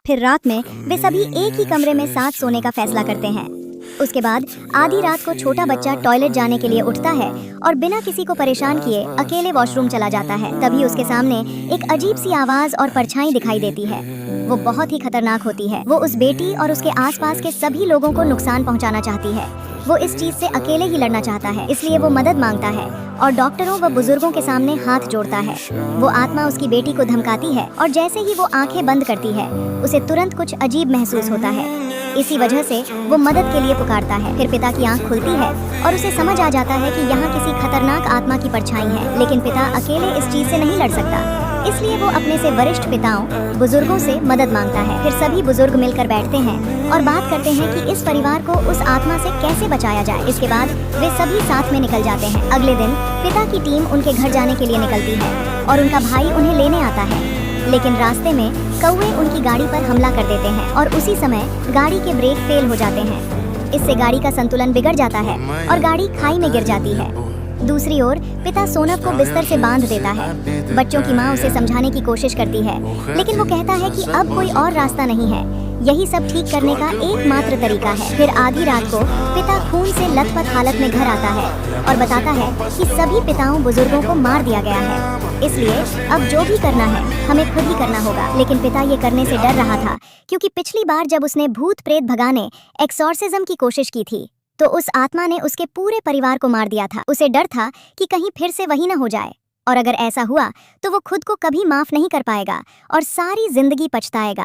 फिर रात में वे सभी एक ही कमरे में साथ सोने का फैसला करते हैं। उसके बाद आधी रात को छोटा बच्चा टॉयलेट जाने के लिए उठता है और बिना किसी को परेशान किए अकेले वॉशरूम चला जाता है। तभी उसके सामने एक अजीब सी आवाज और परछाई दिखाई देती है। वो बहुत ही खतरनाक होती है। वो उस बेटी और उसके आसपास के सभी लोगों को नुकसान पहुंचाना चाहती है। वो इस चीज से अकेले ही लड़ना चाहता है, इसलिए वो मदद मांगता है और डॉक्टरों व बुजुर्गों के सामने हाथ जोड़ता है। वो आत्मा उसकी बेटी को धमकाती है और जैसे ही वो आंखें बंद करती है उसे तुरंत कुछ अजीब महसूस होता है। इसी वजह से वो मदद के लिए पुकारता है। फिर पिता की आंख खुलती है और उसे समझ आ जाता है कि यहाँ किसी खतरनाक आत्मा की परछाई है। लेकिन पिता अकेले इस चीज से नहीं लड़ सकता, इसलिए वो अपने से वरिष्ठ पिताओं बुजुर्गों से मदद मांगता है। फिर सभी बुजुर्ग मिलकर बैठते हैं और बात करते हैं कि इस परिवार को उस आत्मा से कैसे बचाया जाए। इसके बाद वे सभी साथ में निकल जाते हैं। अगले दिन पिता की टीम उनके घर जाने के लिए निकलती है और उनका भाई उन्हें लेने आता है। लेकिन रास्ते में कौवे उनकी गाड़ी पर हमला कर देते हैं और उसी समय गाड़ी के ब्रेक फेल हो जाते हैं। इससे गाड़ी का संतुलन बिगड़ जाता है और गाड़ी खाई में गिर जाती है। दूसरी ओर पिता सोनब को बिस्तर से बांध देता है। बच्चों की माँ उसे समझाने की कोशिश करती है, लेकिन वो कहता है कि अब कोई और रास्ता नहीं है, यही सब ठीक करने का एकमात्र तरीका है। फिर आधी रात को पिता खून से लथपथ हालत में घर आता है और बताता है कि सभी पिताओं बुजुर्गों को मार दिया गया है, इसलिए अब जो भी करना है हमें खुद ही करना होगा। लेकिन पिता ये करने से डर रहा था, क्योंकि पिछली बार जब उसने भूत प्रेत भगाने एक्सॉर्सिज्म की कोशिश की थी तो उस आत्मा ने उसके पूरे परिवार को मार दिया था। उसे डर था कि कहीं फिर से वही न हो जाए, और अगर ऐसा हुआ तो वो खुद को कभी माफ नहीं कर पाएगा और सारी जिंदगी पछताएगा।